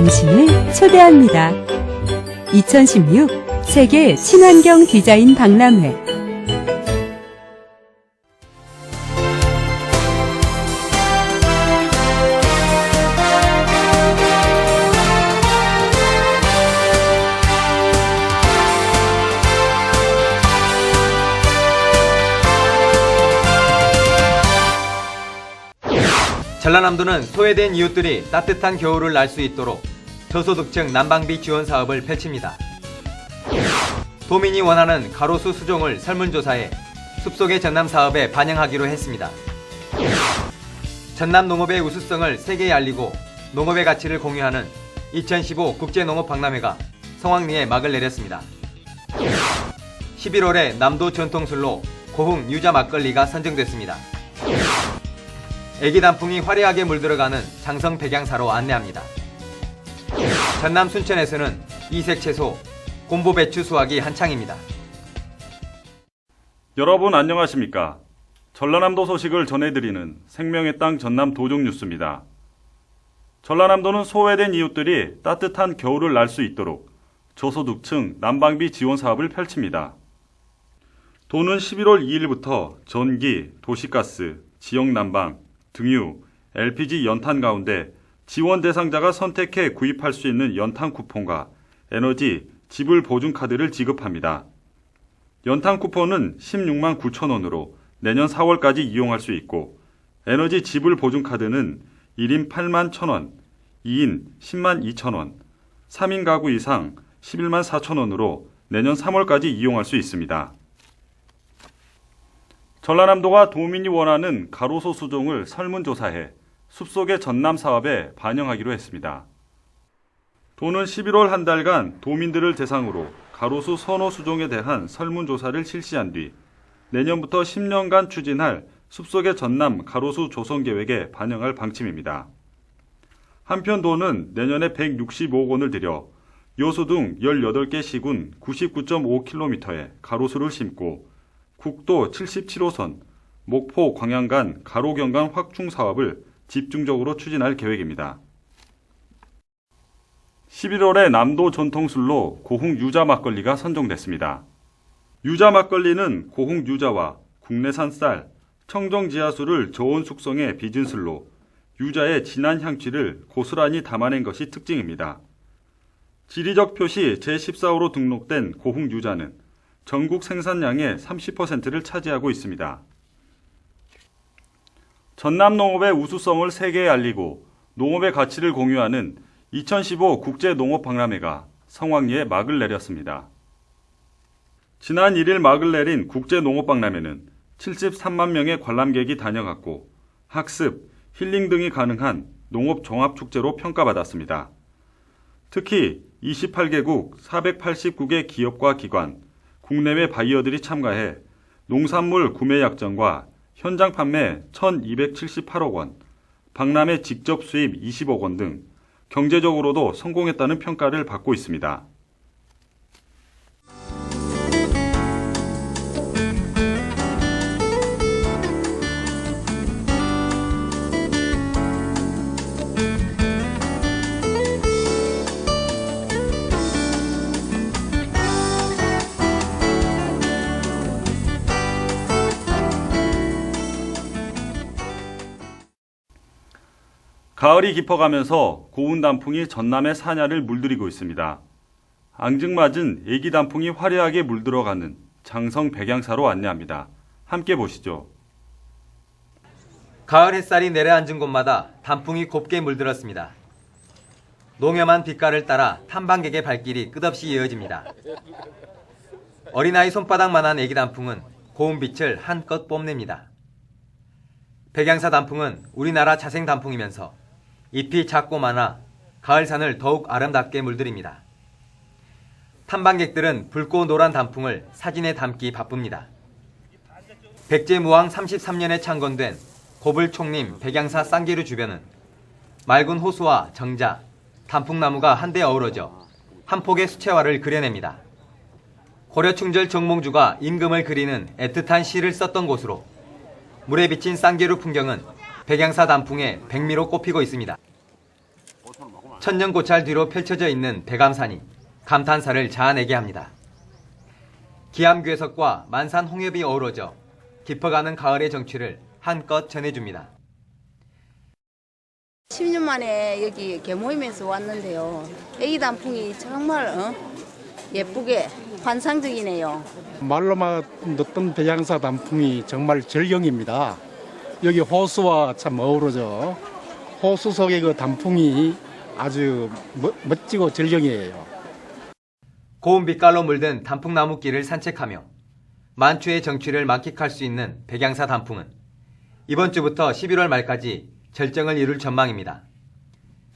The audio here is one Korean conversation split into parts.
당신을 초대합니다. 2016 세계 친환경 디자인 박람회. 전라남도는 소외된 이웃들이 따뜻한 겨울을 날 수 있도록 저소득층 난방비 지원 사업을 펼칩니다. 도민이 원하는 가로수 수종을 설문조사해 숲속의 전남 사업에 반영하기로 했습니다. 전남 농업의 우수성을 세계에 알리고 농업의 가치를 공유하는 2015 국제농업박람회가 성황리에 막을 내렸습니다. 11월에 남도 전통술로 고흥 유자 막걸리가 선정됐습니다. 애기 단풍이 화려하게 물들어가는 장성 백양사로 안내합니다. 전남 순천에서는 이색 채소, 곰보 배추 수확이 한창입니다. 여러분 안녕하십니까? 전라남도 소식을 전해드리는 생명의 땅 전남 도종 뉴스입니다. 전라남도는 소외된 이웃들이 따뜻한 겨울을 날 수 있도록 저소득층 난방비 지원 사업을 펼칩니다. 도는 11월 2일부터 전기, 도시가스, 지역난방, 등유, LPG 연탄 가운데 지원 대상자가 선택해 구입할 수 있는 연탄 쿠폰과 에너지 지불 보증 카드를 지급합니다. 연탄 쿠폰은 16만 9천 원으로 내년 4월까지 이용할 수 있고 에너지 지불 보증 카드는 1인 8만 1천 원, 2인 10만 2천 원, 3인 가구 이상 11만 4천 원으로 내년 3월까지 이용할 수 있습니다. 전라남도가 도민이 원하는 가로수 수종을 설문조사해 숲속의 전남 사업에 반영하기로 했습니다. 도는 11월 한 달간 도민들을 대상으로 가로수 선호 수종에 대한 설문조사를 실시한 뒤 내년부터 10년간 추진할 숲속의 전남 가로수 조성 계획에 반영할 방침입니다. 한편 도는 내년에 165억 원을 들여 여수 등 18개 시군 99.5km에 가로수를 심고 국도 77호선, 목포 광양 간 가로경관 확충 사업을 집중적으로 추진할 계획입니다. 11월에 남도 전통술로 고흥 유자 막걸리가 선정됐습니다. 유자 막걸리는 고흥 유자와 국내산 쌀, 청정 지하수를 저온 숙성해 빚은 술로 유자의 진한 향취를 고스란히 담아낸 것이 특징입니다. 지리적 표시 제14호로 등록된 고흥 유자는 전국 생산량의 30%를 차지하고 있습니다. 전남 농업의 우수성을 세계에 알리고 농업의 가치를 공유하는 2015 국제농업박람회가 성황리에 막을 내렸습니다. 지난 1일 막을 내린 국제농업박람회는 73만 명의 관람객이 다녀갔고 학습, 힐링 등이 가능한 농업 종합축제로 평가받았습니다. 특히 28개국 489개 기업과 기관, 국내외 바이어들이 참가해 농산물 구매 약정과 현장 판매 1,278억 원, 박람회 직접 수입 20억 원 등 경제적으로도 성공했다는 평가를 받고 있습니다. 가을이 깊어가면서 고운 단풍이 전남의 사냐를 물들이고 있습니다. 앙증맞은 애기 단풍이 화려하게 물들어가는 장성 백양사로 안내합니다. 함께 보시죠. 가을 햇살이 내려앉은 곳마다 단풍이 곱게 물들었습니다. 농염한 빛깔을 따라 탐방객의 발길이 끝없이 이어집니다. 어린아이 손바닥만한 애기 단풍은 고운 빛을 한껏 뽐냅니다. 백양사 단풍은 우리나라 자생 단풍이면서 잎이 작고 많아 가을산을 더욱 아름답게 물들입니다. 탐방객들은 붉고 노란 단풍을 사진에 담기 바쁩니다. 백제무왕 33년에 창건된 고불총림 백양사 쌍계루 주변은 맑은 호수와 정자, 단풍나무가 한데 어우러져 한 폭의 수채화를 그려냅니다. 고려충절 정몽주가 임금을 그리는 애틋한 시를 썼던 곳으로 물에 비친 쌍계루 풍경은 백양사 단풍의 백미로 꼽히고 있습니다. 천년고찰 뒤로 펼쳐져 있는 백암산이 감탄사를 자아내게 합니다. 기암괴석과 만산 홍엽이 어우러져 깊어가는 가을의 정취를 한껏 전해줍니다. 10년 만에 여기 개모임에서 왔는데요. 애기 단풍이 정말 예쁘게 환상적이네요. 말로만 듣던 백양사 단풍이 정말 절경입니다. 여기 호수와 참 어우러져 호수 속의 그 단풍이 아주 멋지고 절경이에요. 고운 빛깔로 물든 단풍나무길을 산책하며 만추의 정취를 만끽할 수 있는 백양사 단풍은 이번 주부터 11월 말까지 절정을 이룰 전망입니다.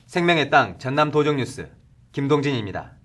생명의 땅 전남 도정뉴스 김동진입니다.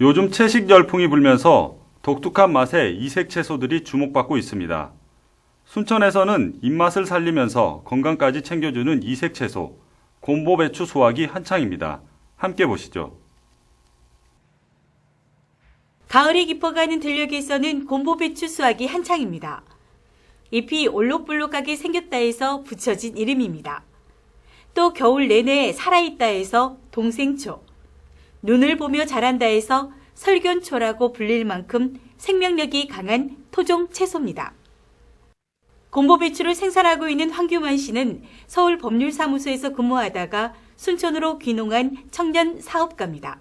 요즘 채식 열풍이 불면서 독특한 맛의 이색 채소들이 주목받고 있습니다. 순천에서는 입맛을 살리면서 건강까지 챙겨주는 이색 채소, 곰보배추 수확이 한창입니다. 함께 보시죠. 가을이 깊어가는 들녘에서는 곰보배추 수확이 한창입니다. 잎이 올록불록하게 생겼다 해서 붙여진 이름입니다. 또 겨울 내내 살아있다 해서 동생초, 눈을 보며 자란다 해서 설견초라고 불릴 만큼 생명력이 강한 토종 채소입니다. 곰보배추를 생산하고 있는 황규만 씨는 서울 법률사무소에서 근무하다가 순천으로 귀농한 청년 사업가입니다.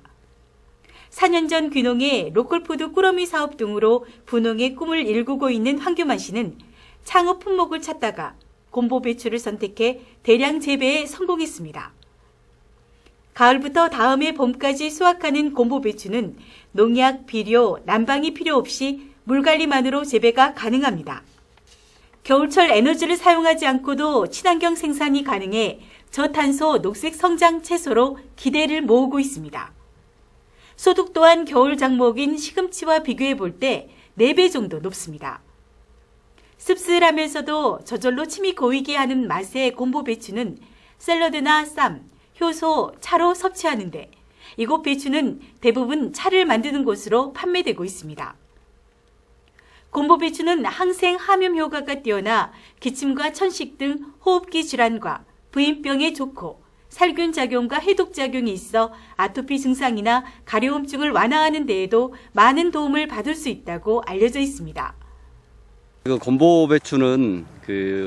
4년 전 귀농해 로컬푸드 꾸러미 사업 등으로 분홍의 꿈을 일구고 있는 황규만 씨는 창업 품목을 찾다가 곰보배추를 선택해 대량 재배에 성공했습니다. 가을부터 다음해 봄까지 수확하는 곰보배추는 농약, 비료, 난방이 필요 없이 물관리만으로 재배가 가능합니다. 겨울철 에너지를 사용하지 않고도 친환경 생산이 가능해 저탄소 녹색 성장 채소로 기대를 모으고 있습니다. 소득 또한 겨울 작목인 시금치와 비교해 볼 때 4배 정도 높습니다. 씁쓸하면서도 저절로 침이 고이게 하는 맛의 곰보배추는 샐러드나 쌈, 효소, 차로 섭취하는데 이곳 배추는 대부분 차를 만드는 곳으로 판매되고 있습니다. 곰보배추는 항생 함염 효과가 뛰어나 기침과 천식 등 호흡기 질환과 부인병에 좋고 살균 작용과 해독 작용이 있어 아토피 증상이나 가려움증을 완화하는 데에도 많은 도움을 받을 수 있다고 알려져 있습니다. 곰보배추는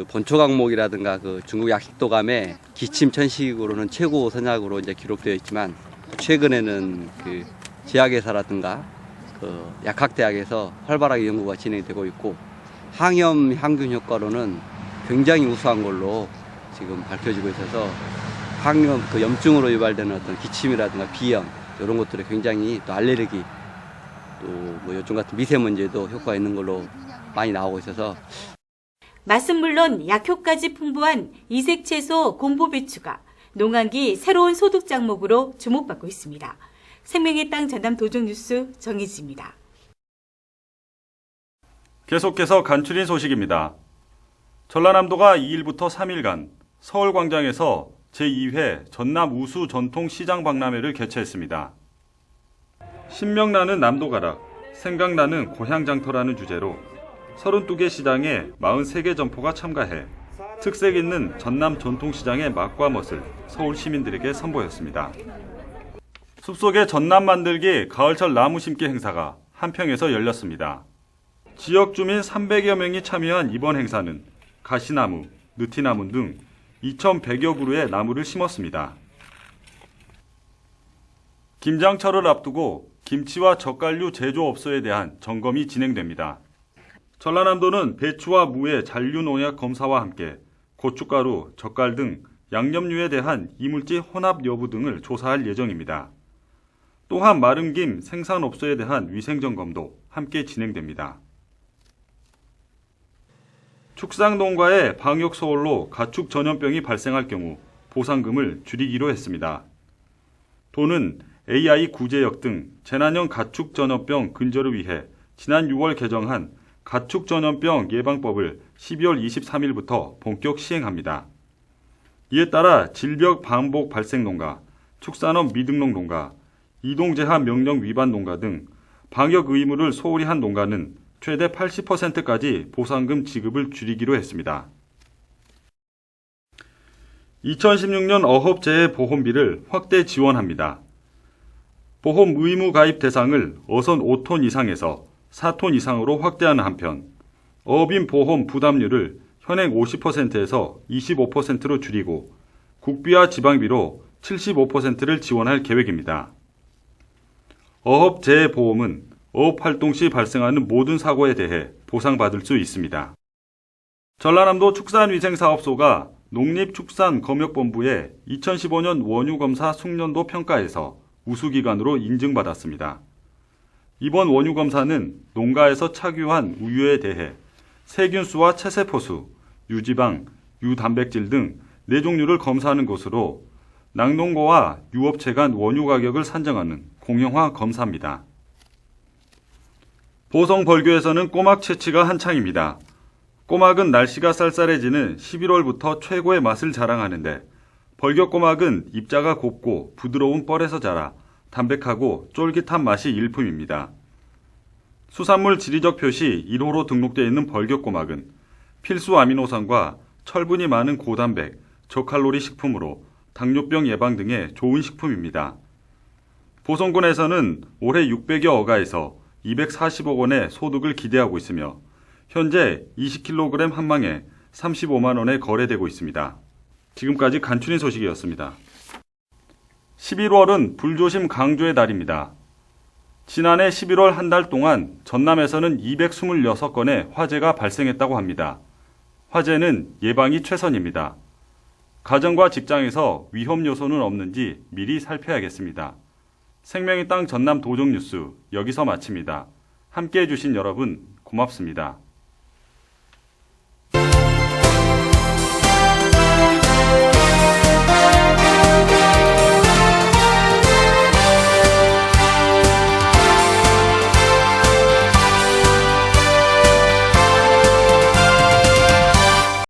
본초 강목이라든가 중국 약식도감의 기침 천식으로는 최고 선약으로 이제 기록되어 있지만 최근에는 제약회사라든가 약학대학에서 활발하게 연구가 진행되고 있고 항염 항균 효과로는 굉장히 우수한 걸로 지금 밝혀지고 있어서 항염 염증으로 유발되는 어떤 기침이라든가 비염 이런 것들에 굉장히 또 알레르기 또 요즘 같은 미세먼지에도 효과가 있는 걸로 많이 나오고 있어서 맛은 물론 약효까지 풍부한 이색 채소 곰보배추가 농한기 새로운 소득 작목으로 주목받고 있습니다. 생명의 땅 전남 도정뉴스 정희지입니다. 계속해서 간추린 소식입니다. 전라남도가 2일부터 3일간 서울광장에서 제2회 전남 우수 전통시장 박람회를 개최했습니다. 신명나는 남도가락, 생각나는 고향장터라는 주제로 32개 시장에 43개 점포가 참가해 특색 있는 전남 전통시장의 맛과 멋을 서울 시민들에게 선보였습니다. 숲속의 전남 만들기 가을철 나무 심기 행사가 한평에서 열렸습니다. 지역 주민 300여 명이 참여한 이번 행사는 가시나무, 느티나무 등 2,100여 그루의 나무를 심었습니다. 김장철을 앞두고 김치와 젓갈류 제조업소에 대한 점검이 진행됩니다. 전라남도는 배추와 무의 잔류 농약 검사와 함께 고춧가루, 젓갈 등 양념류에 대한 이물질 혼합 여부 등을 조사할 예정입니다. 또한 마른 김 생산업소에 대한 위생점검도 함께 진행됩니다. 축산농가의 방역 소홀로 가축 전염병이 발생할 경우 보상금을 줄이기로 했습니다. 도는 AI 구제역 등 재난형 가축 전염병 근절을 위해 지난 6월 개정한 가축 전염병 예방법을 12월 23일부터 본격 시행합니다. 이에 따라 질병 반복 발생 농가, 축산업 미등록 농가, 이동제한 명령 위반 농가 등 방역 의무를 소홀히 한 농가는 최대 80%까지 보상금 지급을 줄이기로 했습니다. 2016년 어업재해보험비를 확대 지원합니다. 보험 의무 가입 대상을 어선 5톤 이상에서 4톤 이상으로 확대하는 한편 어업인 보험 부담률을 현행 50%에서 25%로 줄이고 국비와 지방비로 75%를 지원할 계획입니다. 어업재해보험은 어업활동 시 발생하는 모든 사고에 대해 보상받을 수 있습니다. 전라남도 축산위생사업소가 농립축산검역본부의 2015년 원유검사 숙련도 평가에서 우수기관으로 인증받았습니다. 이번 원유검사는 농가에서 착유한 우유에 대해 세균수와 체세포수, 유지방, 유단백질 등 4종류를 검사하는 것으로 낙농고와 유업체 간 원유 가격을 산정하는 공영화 검사입니다. 보성벌교에서는 꼬막 채취가 한창입니다. 꼬막은 날씨가 쌀쌀해지는 11월부터 최고의 맛을 자랑하는데 벌교꼬막은 입자가 곱고 부드러운 뻘에서 자라 담백하고 쫄깃한 맛이 일품입니다. 수산물 지리적 표시 1호로 등록되어 있는 벌교꼬막은 필수 아미노산과 철분이 많은 고단백, 저칼로리 식품으로 당뇨병 예방 등에 좋은 식품입니다. 보성군에서는 올해 600여 어가에서 240억 원의 소득을 기대하고 있으며 현재 20kg 한 망에 35만 원에 거래되고 있습니다. 지금까지 간추린 소식이었습니다. 11월은 불조심 강조의 달입니다. 지난해 11월 한 달 동안 전남에서는 226건의 화재가 발생했다고 합니다. 화재는 예방이 최선입니다. 가정과 직장에서 위험 요소는 없는지 미리 살펴야겠습니다. 생명의 땅 전남 도정 뉴스 여기서 마칩니다. 함께해 주신 여러분 고맙습니다.